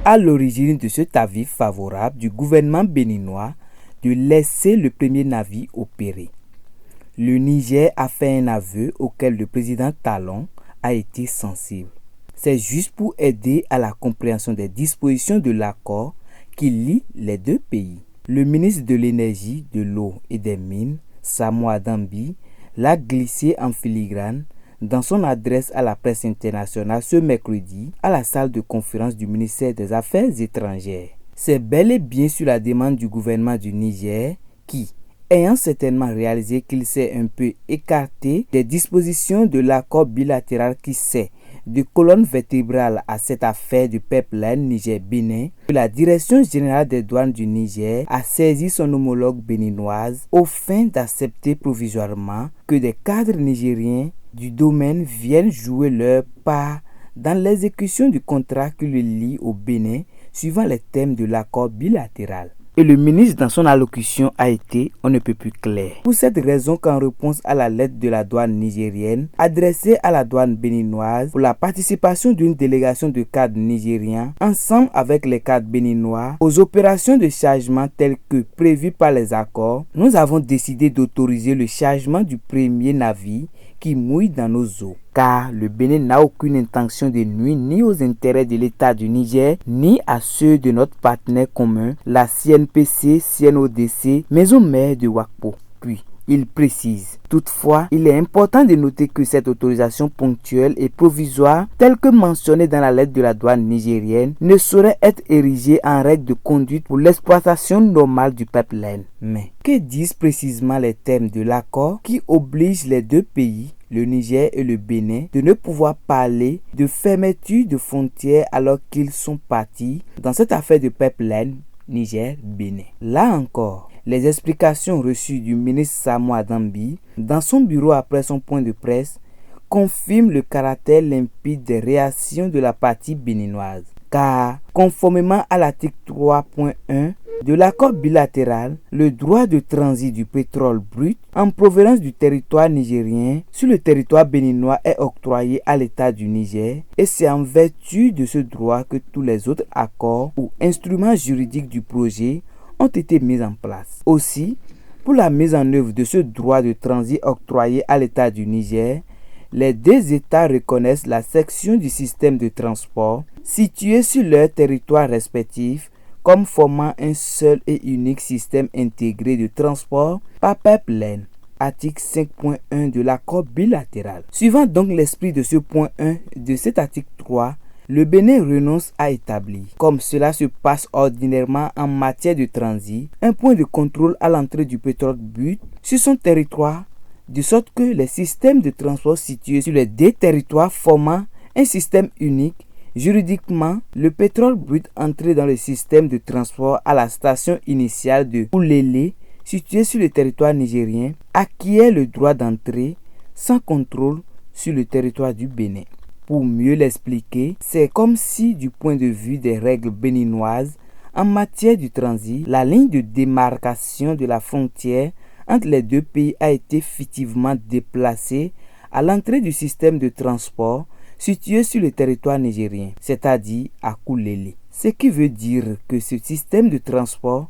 à l'origine de cet avis favorable du gouvernement béninois de laisser le premier navire opérer. Le Niger a fait un aveu auquel le président Talon a été sensible. C'est juste pour aider à la compréhension des dispositions de l'accord qui lie les deux pays. Le ministre de l'Énergie, de l'Eau et des Mines, Samoa Dambi, l'a glissé en filigrane dans son adresse à la presse internationale ce mercredi à la salle de conférence du ministère des Affaires étrangères. C'est bel et bien sur la demande du gouvernement du Niger qui, ayant certainement réalisé qu'il s'est un peu écarté des dispositions de l'accord bilatéral qui sert de colonne vertébrale à cette affaire du pipeline Niger-Bénin, que la Direction générale des douanes du Niger a saisi son homologue béninoise aux fins d'accepter provisoirement que des cadres nigériens du domaine viennent jouer leur part dans l'exécution du contrat qui le lie au Bénin suivant les thèmes de l'accord bilatéral. Et le ministre dans son allocution a été on ne peut plus clair. Pour cette raison qu'en réponse à la lettre de la douane nigérienne adressée à la douane béninoise pour la participation d'une délégation de cadres nigériens ensemble avec les cadres béninois aux opérations de chargement telles que prévues par les accords, nous avons décidé d'autoriser le chargement du premier navire qui mouille dans nos eaux. Car le Bénin n'a aucune intention de nuire ni aux intérêts de l'État du Niger, ni à ceux de notre partenaire commun, la CNPC, CNODC, maison mère de Ouakpo. Puis, il précise. Toutefois, il est important de noter que cette autorisation ponctuelle et provisoire, telle que mentionnée dans la lettre de la douane nigérienne, ne saurait être érigée en règle de conduite pour l'exploitation normale du pipeline. Mais, que disent précisément les termes de l'accord qui obligent les deux pays, le Niger et le Bénin, de ne pouvoir parler de fermeture de frontières alors qu'ils sont partis dans cette affaire de pipeline Niger-Bénin. Là encore, les explications reçues du ministre Samoa Dambi dans son bureau après son point de presse confirment le caractère limpide des réactions de la partie béninoise. Car, conformément à l'article 3.1 de l'accord bilatéral, le droit de transit du pétrole brut en provenance du territoire nigérien sur le territoire béninois est octroyé à l'État du Niger et c'est en vertu de ce droit que tous les autres accords ou instruments juridiques du projet ont été mis en place. Aussi, pour la mise en œuvre de ce droit de transit octroyé à l'État du Niger, les deux États reconnaissent la section du système de transport située sur leur territoire respectif comme formant un seul et unique système intégré de transport par pipeline. Article 5.1 de l'accord bilatéral. Suivant donc l'esprit de ce point 1 de cet article 3, le Bénin renonce à établir, comme cela se passe ordinairement en matière de transit, un point de contrôle à l'entrée du pétrole brut sur son territoire, de sorte que les systèmes de transport situés sur les deux territoires formant un système unique. Juridiquement, le pétrole brut entré dans le système de transport à la station initiale de Oulélé, située sur le territoire nigérien, acquiert le droit d'entrée sans contrôle sur le territoire du Bénin. Pour mieux l'expliquer, c'est comme si, du point de vue des règles béninoises, en matière du transit, la ligne de démarcation de la frontière entre les deux pays a été fictivement déplacée à l'entrée du système de transport situé sur le territoire nigérien, c'est-à-dire à Koulélé. Ce qui veut dire que ce système de transport,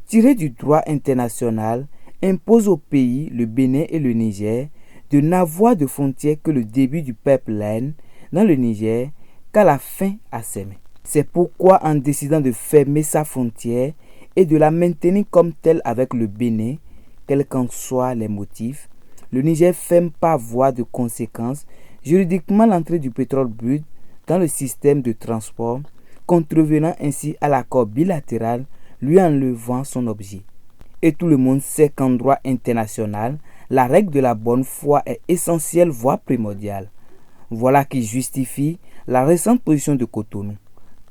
tiré du droit international, impose aux pays, le Bénin et le Niger, de n'avoir de frontière que le début du pipeline dans le Niger qu'à la fin à ses mains. C'est pourquoi en décidant de fermer sa frontière et de la maintenir comme telle avec le Bénin, quels qu'en soient les motifs, le Niger ferme par voie de conséquence juridiquement l'entrée du pétrole brut dans le système de transport, contrevenant ainsi à l'accord bilatéral lui enlevant son objet. Et tout le monde sait qu'en droit international, la règle de la bonne foi est essentielle voire primordiale. Voilà qui justifie la récente position de Cotonou,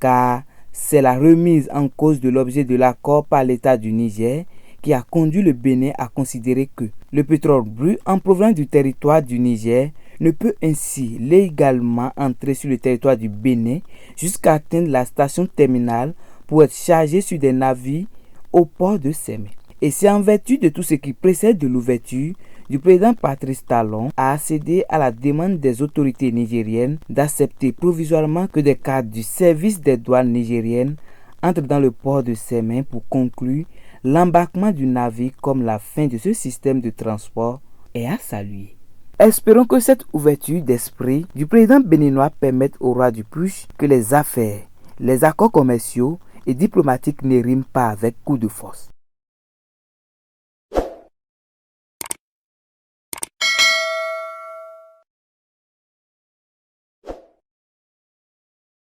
car c'est la remise en cause de l'objet de l'accord par l'État du Niger qui a conduit le Bénin à considérer que le pétrole brut en provenance du territoire du Niger ne peut ainsi légalement entrer sur le territoire du Bénin jusqu'à atteindre la station terminale pour être chargé sur des navires au port de Sémé. Et c'est en vertu de tout ce qui précède de l'ouverture du président Patrice Talon a accédé à la demande des autorités nigériennes d'accepter provisoirement que des cadres du service des douanes nigériennes entrent dans le port de Sémin pour conclure l'embarquement du navire, comme la fin de ce système de transport est à saluer. Espérons que cette ouverture d'esprit du président béninois permette au roi du Puch que les affaires, les accords commerciaux et diplomatiques ne riment pas avec coup de force.